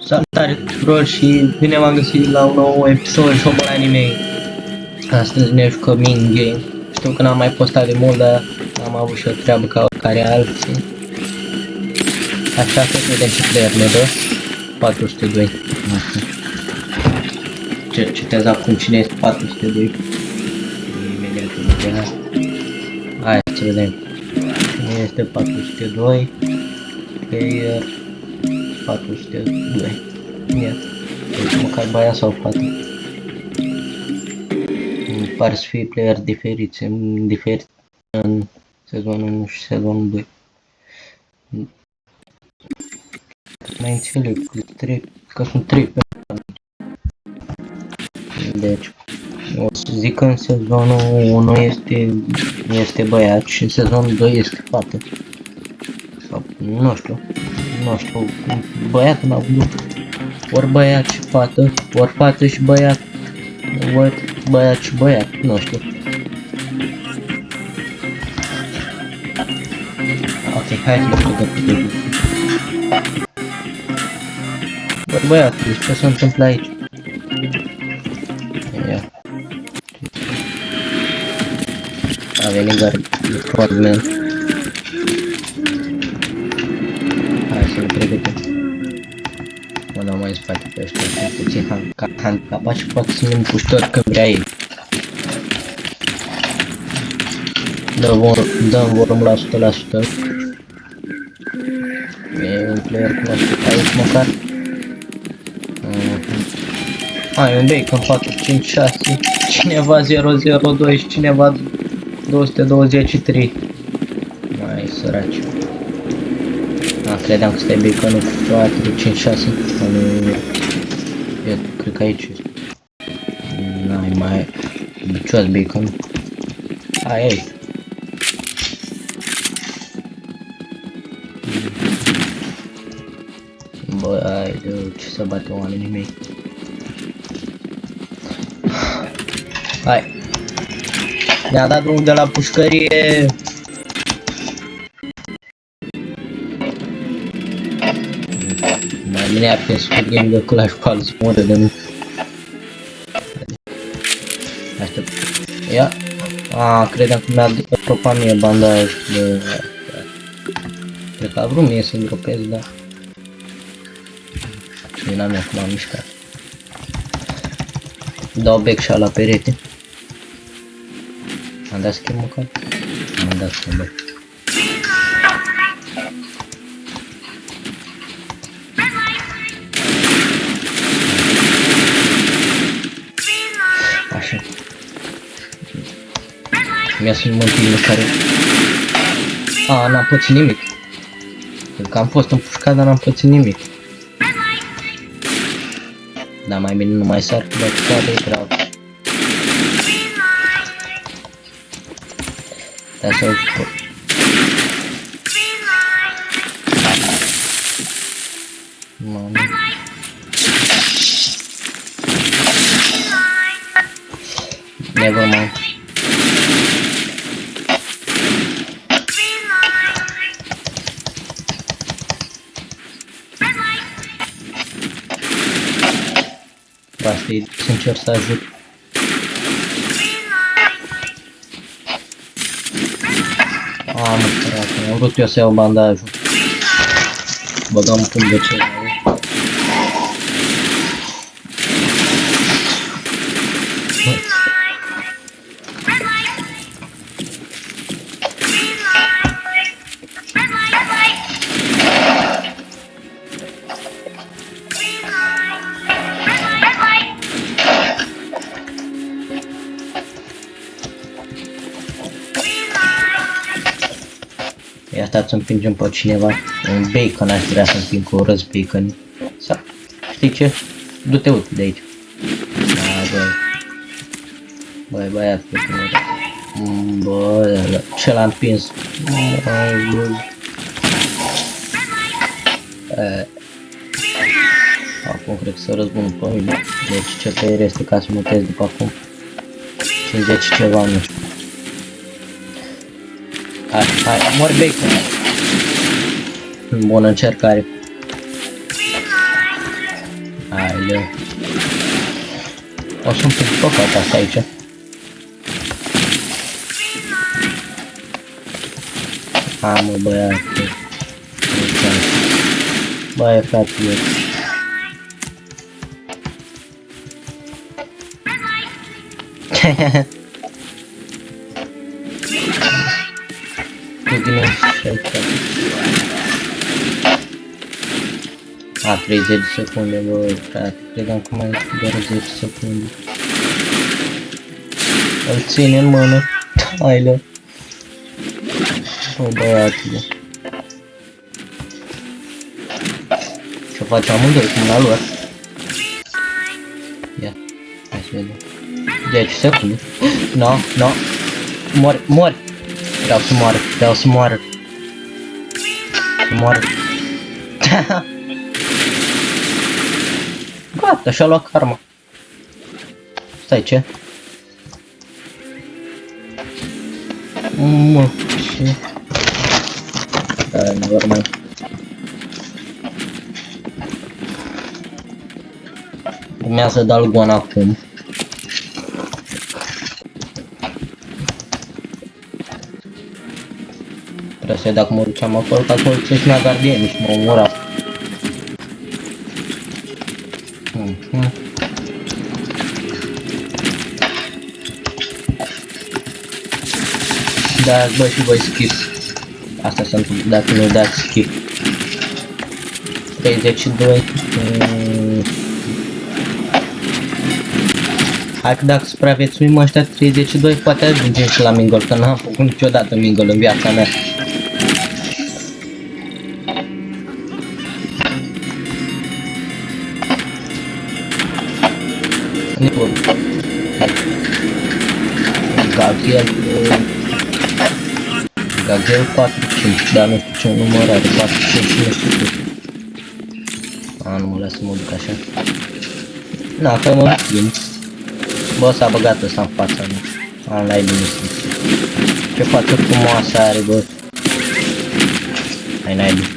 Salutare tuturor și bine v-am găsit la un nou episod Shopul Anime. Astăzi ne jucăm in-game. Știu că n-am mai postat de mult, dar am avut și o treabă ca oricare alții. Așa că vedem ce player ne dă. 402. Citez acum cine este 402. Imediat. Hai să vedem. Cine este 402. Player 402. Ia. Deci măcar băiat sau fată. Par să fie player diferiți în sezonul 1 și sezonul 2. Mai înțeleg că sunt 3 deci o să zic că în sezonul 1 este băiat și în sezonul 2 este fată. Sau nu știu, băiat n-au avut ori băiat și fată, ori fată și băiat, ori băiat și băiat, nu știu. Ok, hai să vedem pe video. Băiat, deci ce se întâmplă aici? Ia. A venit Guardian. Hai să-l pregătim. Mă dau mai în spate pe ăștia, sunt puțin handicapat și poate să-mi împuștor când vrea ei. Dăm vorum la 100%. E un player cunoscut aici măcar. E un bacon 456, cineva 002 și cineva 223. Mai săraci. Credeam că stai baconul 456. Eu cred că aici este. N-ai mai bicios bacon. Ai. Bă, ai de ce să bate oamenii mei. Hai. Ne-a dat drumul de la pușcărie. Mai bine ar fi Squid Game de Clash cu alți modă de nu. Aștept. Ia. Credeam că mi-a dropat mie bandaj de... Cred că a vrut mie să-mi dropez, dar... Și n-am mea cum am mișcat. Dau back la perete. Am dat schimb măcar? Am dat schimb, bă. Așa. Mi-a sunt motivele care... n-am pățit nimic. Pentru că am fost împușcat, dar n-am pățit nimic. Dar mai bine nu mai sar, dar toate e grav. Da, să mamă. Never mind. Asta e să încerc să ajut. Mă săracă, am vrut eu să iau bandajul. Băgam cum de ce. Ia stați să împingem pe cineva. Un bacon aș vrea să împing cu răz bacon. Sau, știi ce? Du-te uite de aici. Băi, băiat, bă, ce l-am împins. Acum cred că să răzbun pe mine. Deci ce player este ca să mutez după acum. 50 ceva, nu știu. Hai, mor bacon. Bună încercare. Aoleu. O să-mi pun păcat asta aici. Ha, mă, băiate. Băie, frate, cu tine și a, 30 de secunde, bă, frate, credeam că mai doar 10 secunde. Îl ține în mână, haide. Bă, băiatule. Ce face amândoi cu mâna lor? Ia, hai să vedem. 10 secunde. No, no. Mori, mori. Vreau să moară, vreau să moară. Să moară. Gata, și-a luat karma. Stai, ce? Mă, ce? Normal. Urmează Dalgon acum. Trebuie să-i dacă mă duceam acolo, că acolo ți-ești mea gardieni și mă omora. Da, bă, și voi skip. Asta se întâmplă dacă nu dați skip. 32. Hai că dacă supraviețuim ăștia 32, poate ajungem și la mingle, că n-am făcut niciodată mingle în viața mea. Gabriel 4-5, dar nu știu ce număr are, 4-5 nu știu cât. A, nu mă lasă să mă duc așa. Na, că mă schimb. Bă, s-a băgat ăsta în fața mea. A, n-ai liniștit. Ce față frumoasă are, bă. Hai, n-ai liniștit.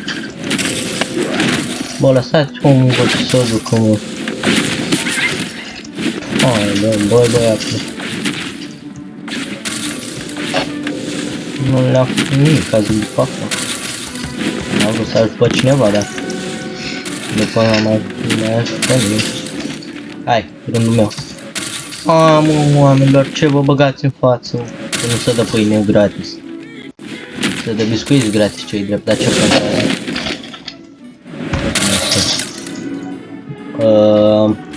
Bă, lăsați omul, bă, să o ducă, mă. Hai, bă, băiatul. Nu le-am făcut nimic azi după asta. Am vrut să ajut pe cineva, dar după mai ajută nimic. Hai, rândul meu. A, mă, oamenilor, ce vă băgați în față? Că nu se dă pâine gratis. Se dă biscuiți gratis, ce-i drept, dar ce pentru aia?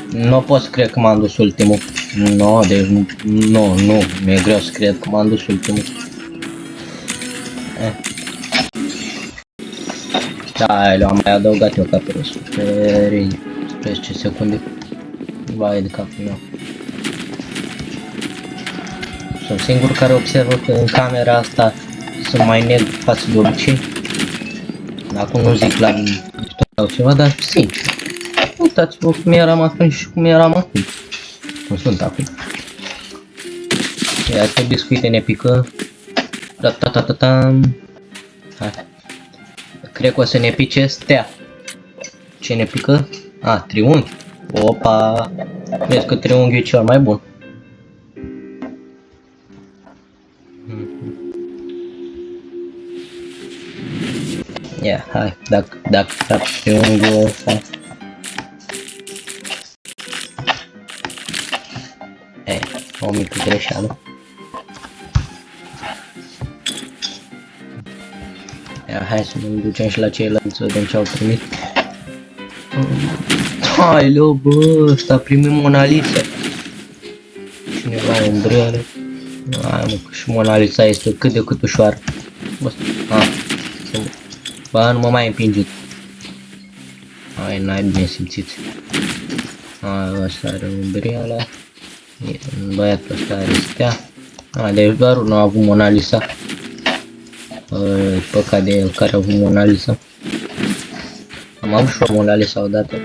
Nu pot să cred că m-am dus ultimul. No, deci nu, mi-e greu să cred că m-am dus ultimul. Da, le-am mai adăugat eu capul ăsta. 13 secunde. Vai de capul meu. Sunt singur care observă că în camera asta sunt mai negru față de obicei. Acum nu zic la sau ceva, dar sincer. Uitați-vă cum eram atunci și cum eram acum. Cum sunt acum. Ia că biscuite ne pică. Ta-ta-ta-ta-tam. Hai. Cred că o să ne pice stea. Ce ne pică? A, triunghi. Opa. Vezi că triunghiul e cel mai bun. Ia, hai, dacă triunghiul ăsta. O mică greșeală. Ia, hai să ne ducem și la ceilalți să vedem ce au primit. Hai, leu, bă, ăsta primim Mona Lisa. Cineva umbrele. Hai, mă, că și Mona Lisa este cât de cât ușoară. Bă, nu mă mai împingeți. Hai, n-ai bine simțit. Hai, ăsta are umbrela. Băiatul ăsta are stea. Deci doar unul a avut Mona Lisa. Păcat de el care a avut Mona Lisa. Am avut și o Mona Lisa odată.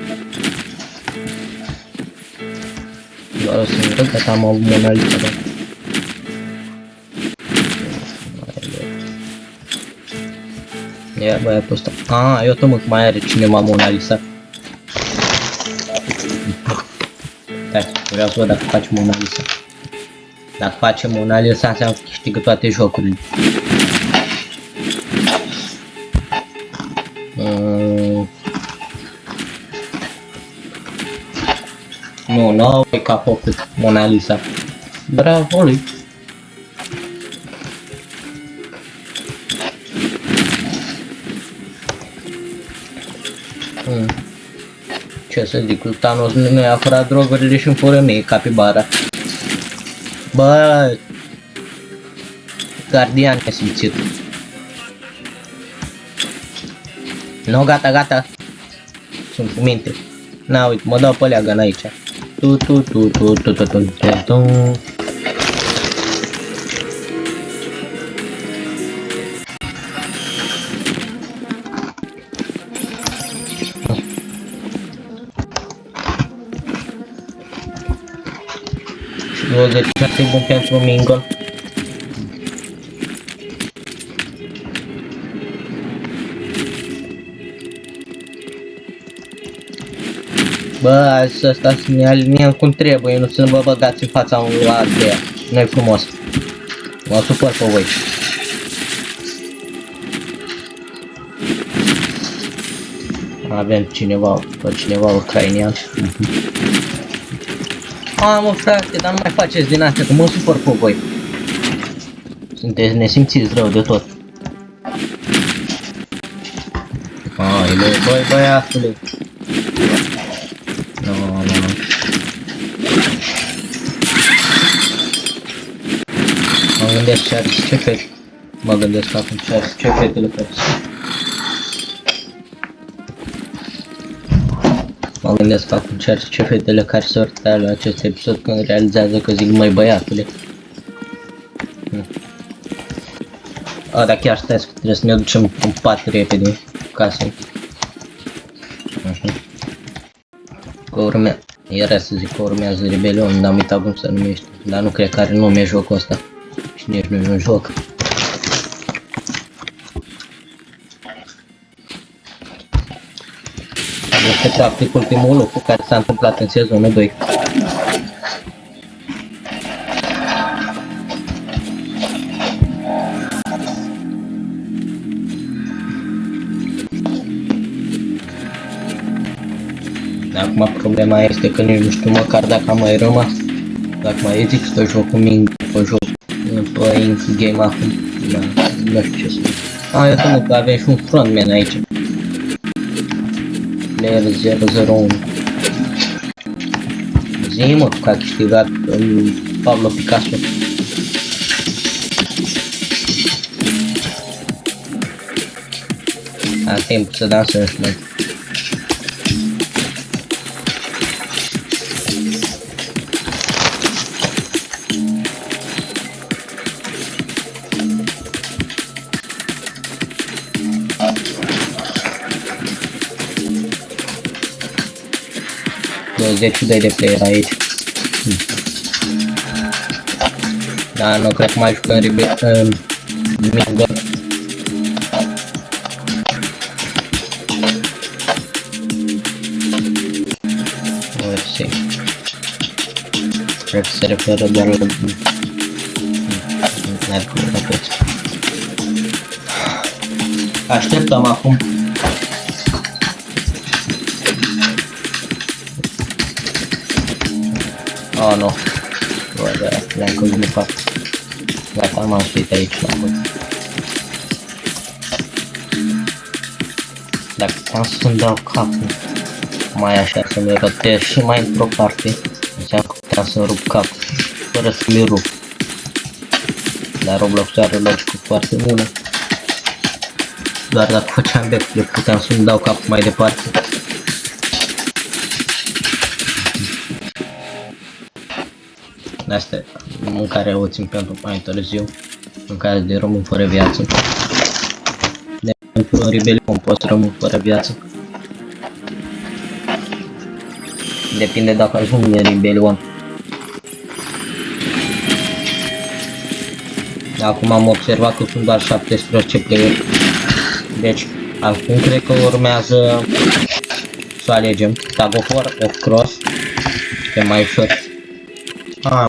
Doar o singură dată am avut Mona Lisa, da. Ia băiatul ăsta. Eu tot mă mai are cineva Mona Lisa. Vreau să văd dacă facem Mona Lisa. Dacă facem Mona Lisa, înseamnă că câștigă toate jocurile. Nu e ca făcut Mona Lisa. Bravo lui! Ce să zic, lui Thanos nu i-a furat drogurile și în fură mie, capibara. Bă, gardian nesimțit. No, gata. Sunt cu minte. Na, uite, mă dau pe leagăn aici. Tu. Și 26 bun pentru Mingle. Bă, azi ăsta să ne aliniem cum trebuie, nu să vă băgați în fața unui alteia. Nu-i frumos. Mă supăr pe voi. Avem pe cineva ucrainian. Mă frate, dar nu mai faceți din astea, că mă supăr pe voi. Sunteți nesimțiți rău de tot. Băi, băiatule. Nu. Mă gândesc ce are ce fete. Mă gândesc acum ce fetele care sunt. Mă gândesc acum ce fetele care se urtea la acest episod când realizează că zic măi băiatule. Dar chiar stai, trebuie să ne ducem în pat repede casă. Era să zic că urmează Rebelion, dar am uitat cum se numește. Dar nu cred că are nume jocul ăsta. Și nici nu e un joc. Este practic ultimul lucru care s-a întâmplat în sezonul 2. Acum problema este că nici nu știu măcar dacă am mai rămas. Dacă mai există jocul Ming, pe joc, pe game acum. Da, nu știu ce să zic. Iată că avem și un frontman aici. Player 001. Zi-mă că a câștigat Pablo Picasso. A timp să dansăm și noi. Deci de player aici. Da, nu cred că mai jucăm Mingle. Cred că se referă doar la... Așteptăm acum. Oh, nu. Bă, da, le-am căzut de fapt. Gata, m-am suit aici la mult. Dacă puteam să-mi dau capul mai așa, să-mi rotez și mai într-o parte, înseamnă că puteam să-mi rup capul, fără să-mi rup. Dar Roblox are logică foarte bună. Doar dacă făceam backflip, puteam să-mi dau capul mai departe. Asta e mâncarea o țin pentru mai târziu, în caz de rămân fără viață. De exemplu, în Rebelion poți rămân fără viață. Depinde dacă ajung în Rebelion. Acum am observat că sunt doar 17 player. Deci, acum cred că urmează să alegem Tag of War, of Cross, că e mai ușor.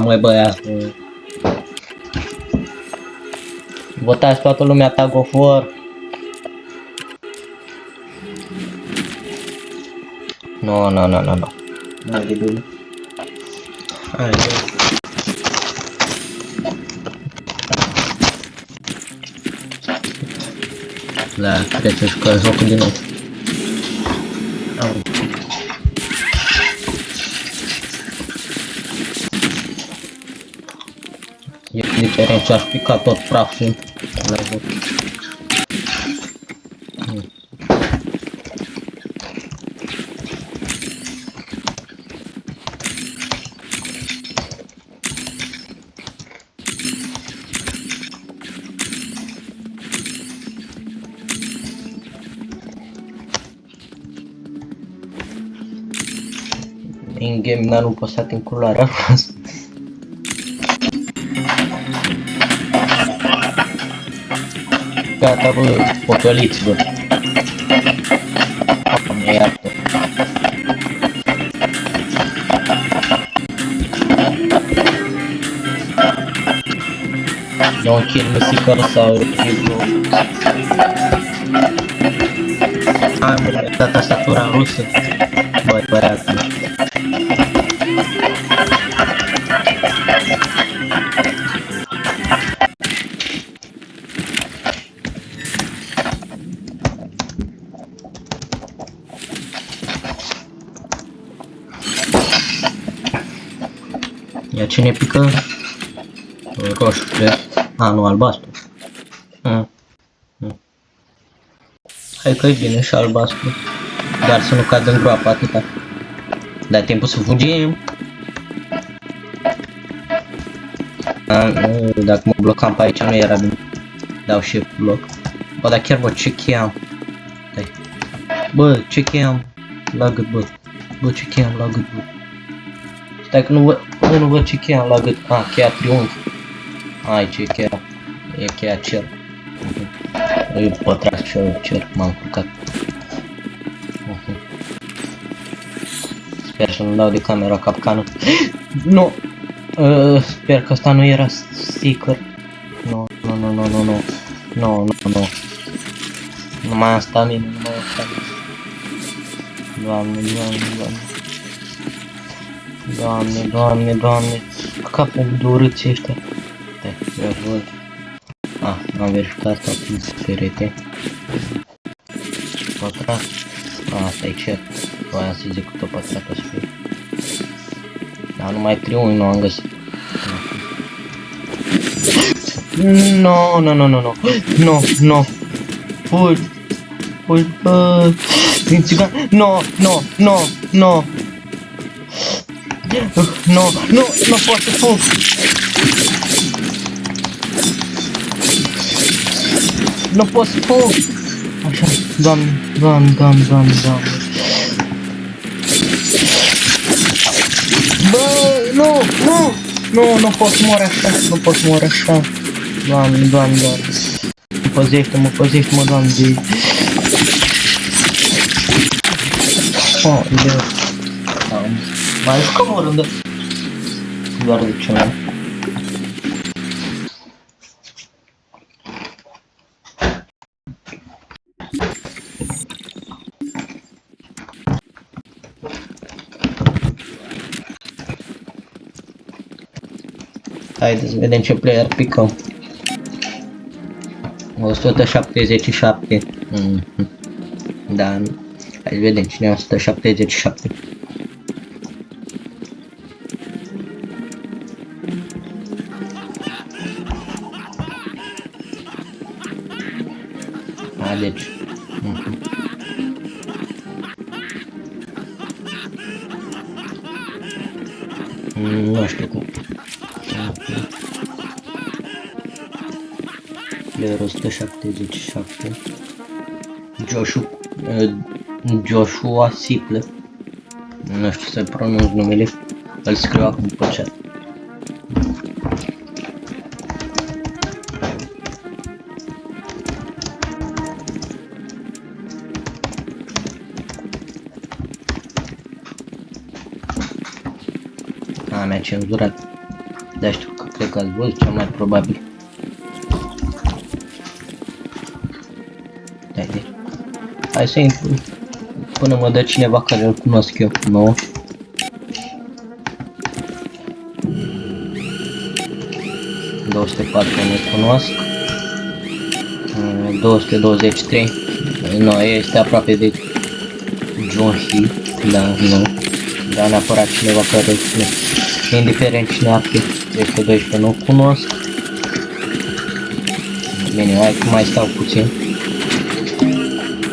Măi băiat. Votați toată lumea Tag of War. Nu. Hai de bine. Hai de. Da, trebuie să jucăm jocul din nou. E diferent ce aș pica tot praful la joc. În game dar nu poți să ating culoarea asta. Gata bă, potoliți bă. Doamne iartă. Don't kill me Seeker sau Review. Hai mă, mi-a dat tastatura în rusă. Băi, băiatul. Ia cine pică? Roșu, cred. Nu, albastru. Hai că e bine și albastru. Dar să nu cadă în groapă atâta. Dai timpul să fugim. Nu, dacă mă blocam pe aici nu era bine. Dau și bloc. Bă, dar chiar vă ce cheam. Bă, ce cheam la gât, bă. Bă, ce cheam la gât, bă. Stai că nu văd ce cheia la gât. Cheia triunghi. Aici e cheia. E cheia cer. E pătrat cer. M-am culcat. Sper să nu dau de camera capcană. Nu! Sper că asta nu era Seeker. Nu. Nu mai am stamina, Doamne, capul de urâți ăștia. Stai, eu văd. Am verificat asta prin perete. Pătrat. Asta e cer. Voiam să zic că tot pătrat o să fie. Dar numai triunghi nu am găsit. No. Fugi, bă. Din țigan. No. Nu pot să fug. Nu pot să fug. Așa, doamne. Bă, nu pot să mor așa. Doamne. Păzește-mă, Doamne. Ideu. Mai jucăm o rândă. Doar de ce mai. Haideți să vedem ce player picăm. 177. Da. Hai să vedem cine e 177. Deci. Nu știu cum. Player 177. Joshua Siple. Nu știu să pronunț numele. Îl scriu acum pe chat. Mi-a cenzurat. Dar știu că cred că ați văzut cel mai probabil. Hai să intru până mă dă cineva care îl cunosc eu. Nu. No. 204 nu cunosc. 223. Nu, este aproape de John Hill. Da, nu. Dar neapărat cineva care îl cunosc. Indiferent cine ar fi. 312 nu cunosc. Bine, hai că mai stau puțin.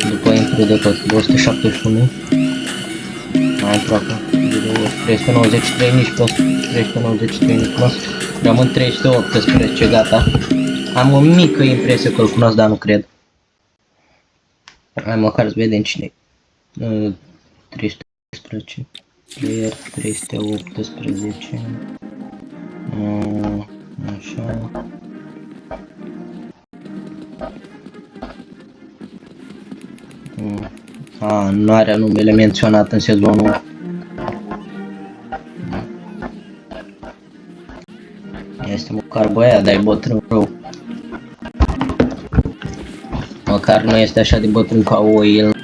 După intru de tot. 271. Mai intru acum. 393 nici pe 393 nu cunosc. Rămân 318, gata. Am o mică impresie că îl cunosc, dar nu cred. Hai măcar să vedem cine e. 318. Player 318. Așa. Nu are numele menționat în sezonul. Este măcar băiat, dar e bătrân rău. Măcar nu este așa de bătrân ca el.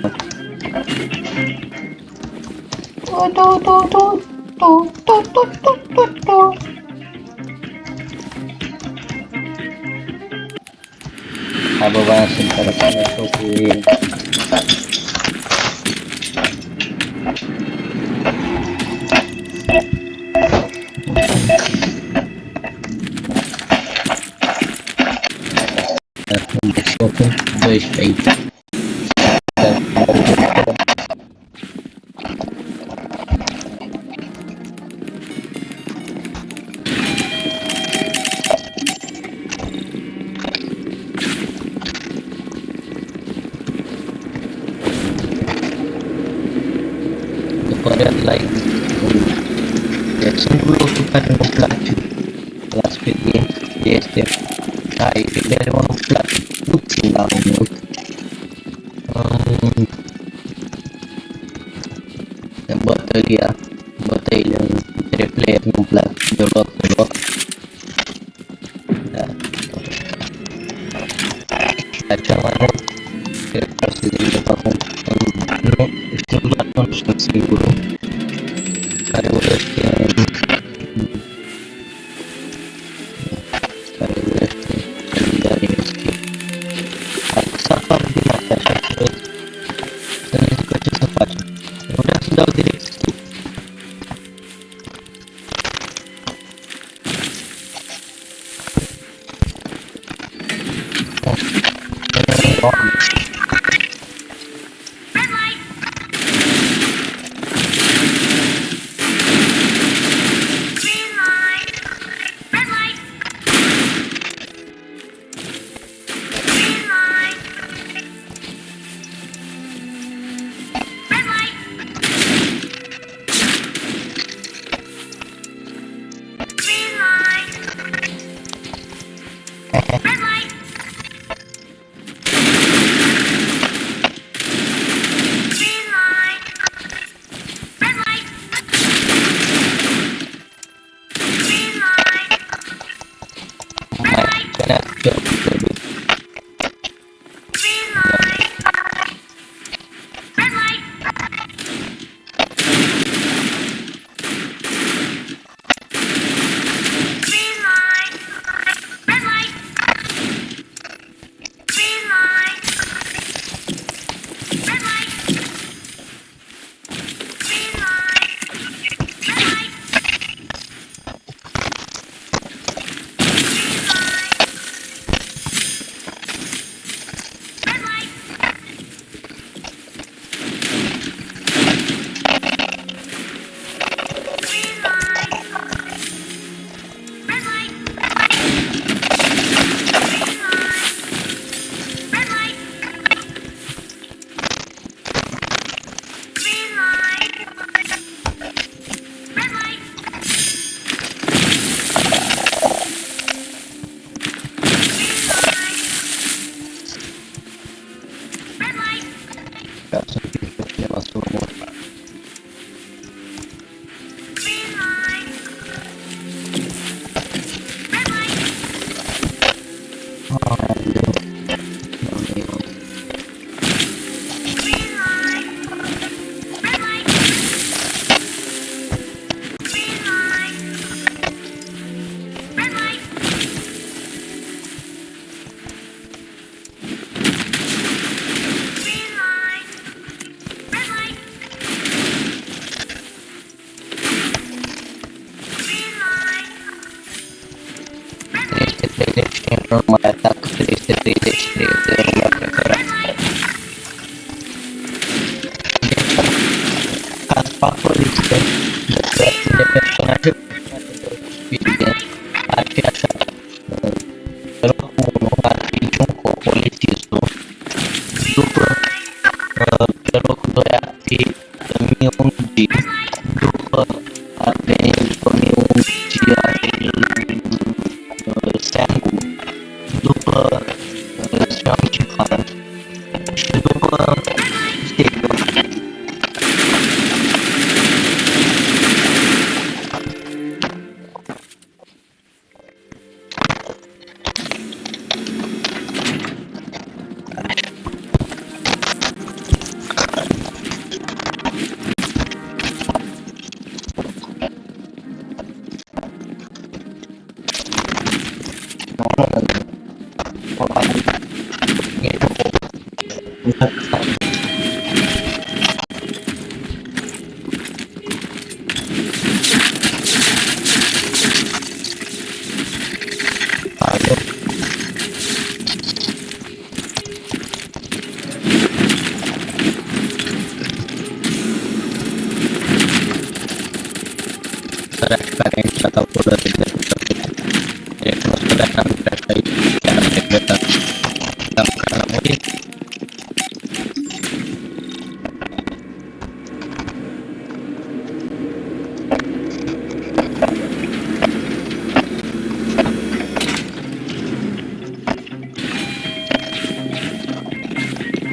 Hai bă, voiam să-mi telefonez cu el. Deci oricum 12 aici. După Red Light. Deci singurul lucru care nu-mi place la Speedin este mereu nu-mi place puțin, dar nu mult. Bătăile între player nu-mi plac deloc. Da. Dar cel mai mult cred că se zice acum. Nu știu doar că nu sunt singurul care urăște să apară din astea așa să ne zică ce să facem. Nu vreau să dau direct skip. nu mai atacă 333 de lumea preferat. Ca să fac o listă de personaje evident, ar fi așa. Pe locul 1 ar fi Junko, polițistul. După, pe locul 2 ar fi Myung-ji. După ar veni după Myung-ji ar fi Sang-woo. După Seong Ji-han. Și după Steve. Care a intrat acolo de recunoscurea că am intrat aici, chiar am regretat, dar măcar n-am murit.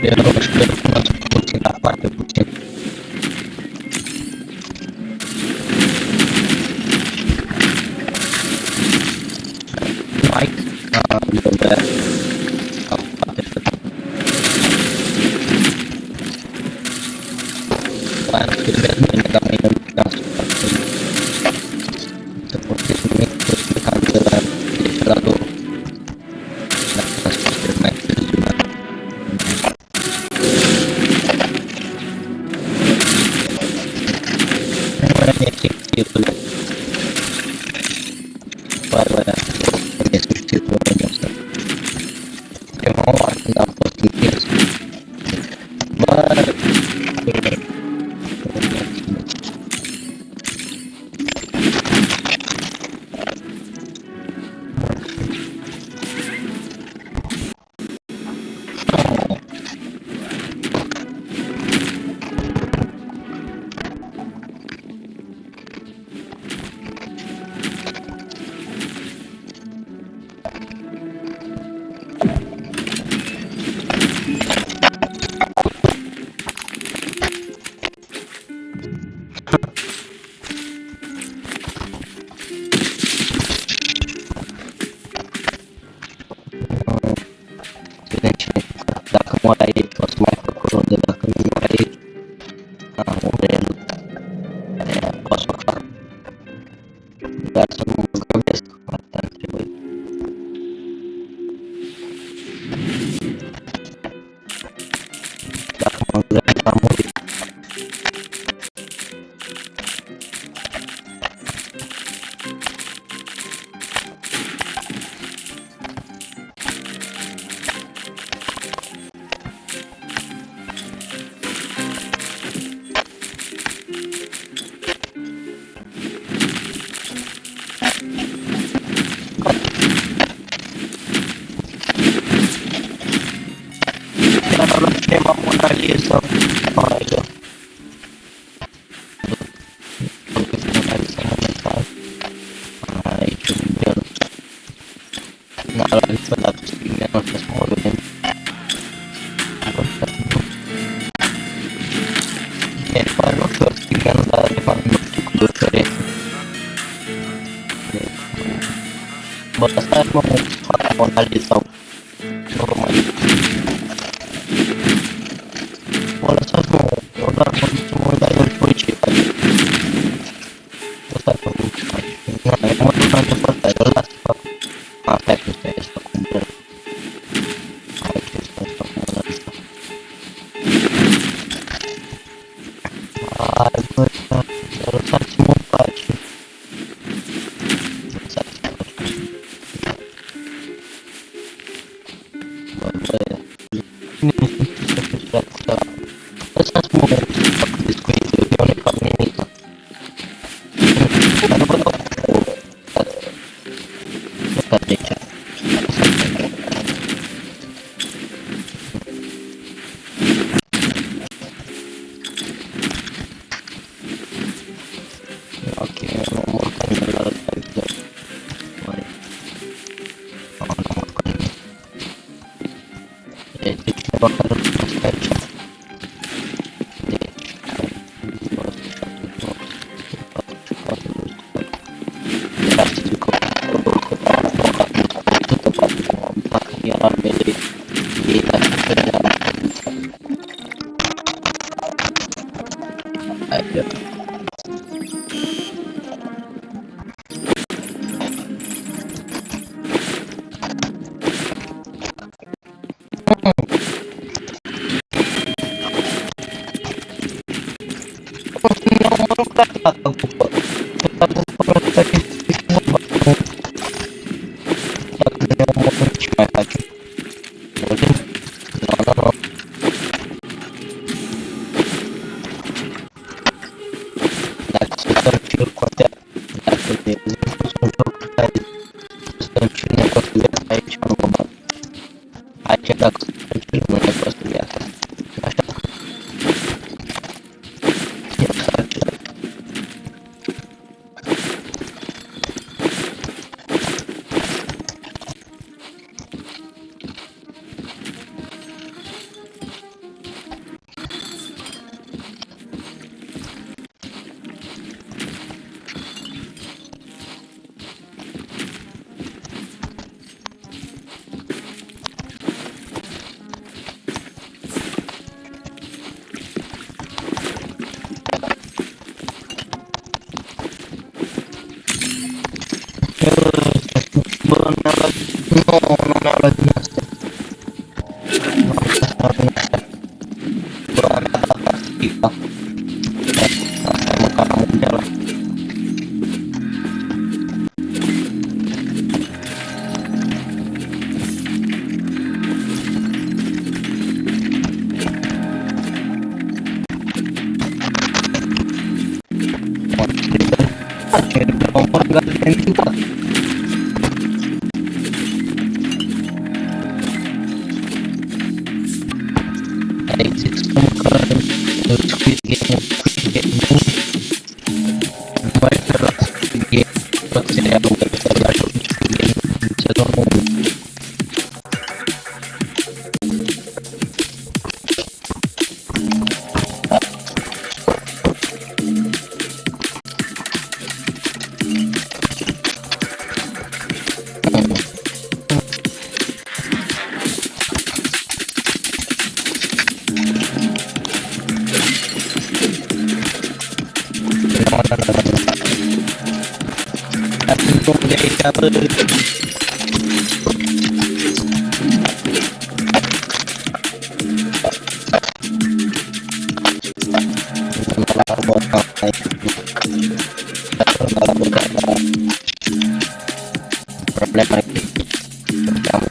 Eu nu știu, recunosc puțin, dar foarte puțin. Mike, dove fate quando scrivete immediatamente un caso se potete mettere spiegando la letteratura la trasporto mai presumata non è effettivo guarda mi è successo una cosa prima volta un po' di chiesa ma dacă mor aici o să mai fac o rundă, dacă nu mor aici unde e o să o fac dar să nu mă grăbesc, asta îmi trebuie. Dacă mă grăbesc am murit. Tema Mona Lisa, olha. Mona Lisa momentan. Aici un bel. La lista da scrivere non si muove. E poi non so scrivere da fare un piccolo cerretto. Basta mo fare Mona Lisa. Normal. O lăsați o doar mă dai în poliție. Ăsta e făcut. Nu, mă duc la începătare, îl las să fac. Asta e că este acum brăl. Aici este asta cu Mona Lisa. Hai bă, lăsați-mă în pace. Lăsați-mă în pace. Ayo. Nomor kata buku. Kata buku tadi semua bakal ngomong cuma aja. Boleh. No. Dacă sunt încerc cu atât, dacă de exemplu sunt jocuri care să încerc nepostul viața, aici nu mă bag. Aici dacă sunt încerc nu nepostul viața. Așa. Eu să acela. Bă, mi-a luat... Nu mi-a luat din astea. Nu am luat din astea. Bă, mi-a dat plastica. Asta e măcar am de ăla. Ce am mărgat de identitate. Există măcar Squid Game, nu mai refer la Squid Game, tot serialul ăsta, la jocul Squid Game în sezonul 1. Atunci de aici, bă, problema e că am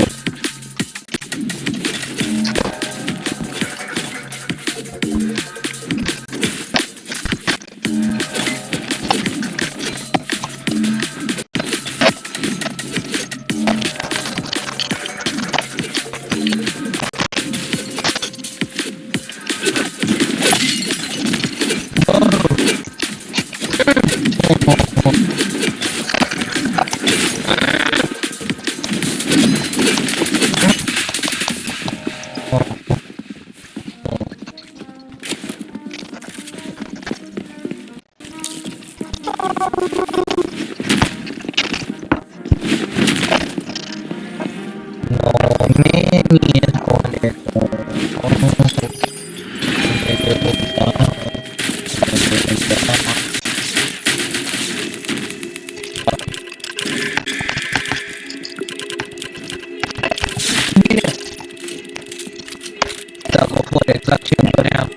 Dacă a fost exact ce îmi doream.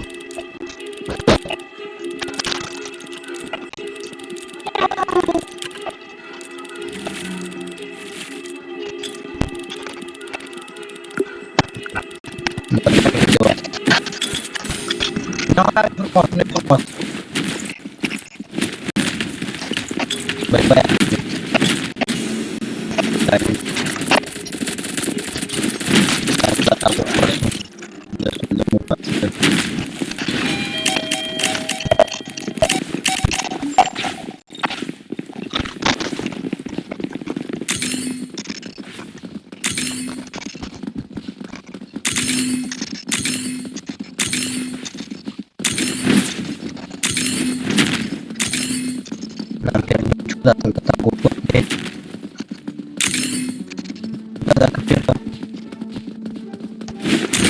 Nu, hai frumos, nu-i frumos. Băi, băiat. Stai. Am dat altă porție. Destul de mult față. N-am pierdut niciodată cât am gustat de aici. Dar dacă pierdă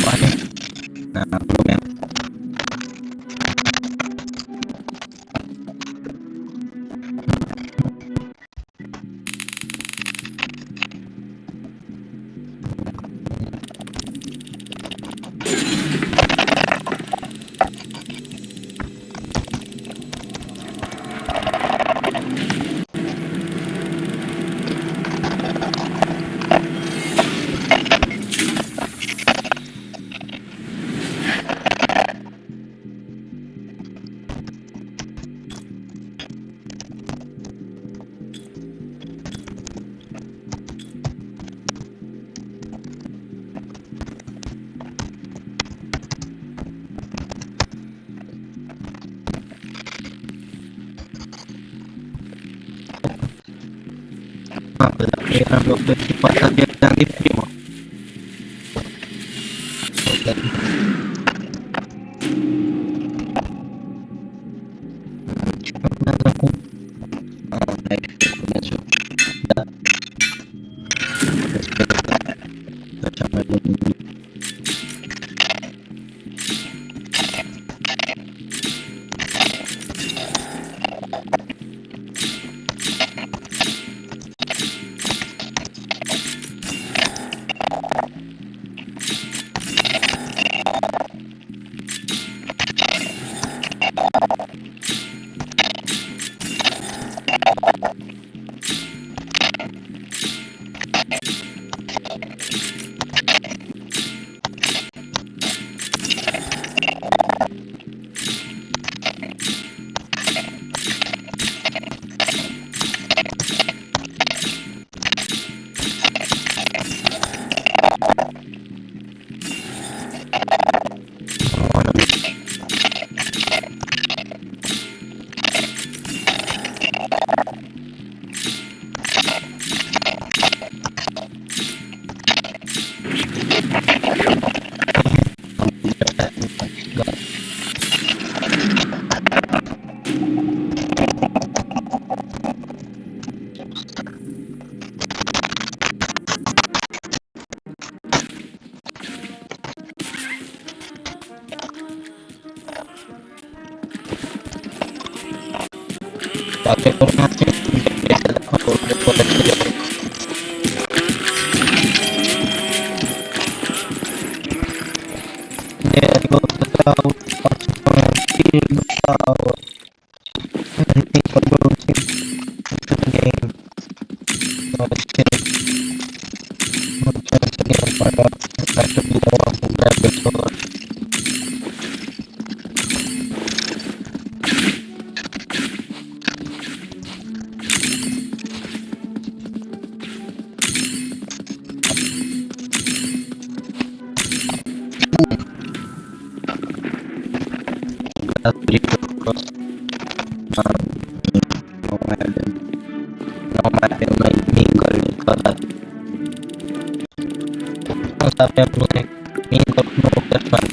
bani, n-am probleme. eram meu principal atacante de prima. Começa com. Ah, é que começou. Dá. Vou chamar ele. Pakai formasi biasa dapat depois dari tahu pasukan tim tahu everything production to the game. Okay, again pada satu video aku besok. Terus não ada uma mingle kalau sampai mulai mingle mau depan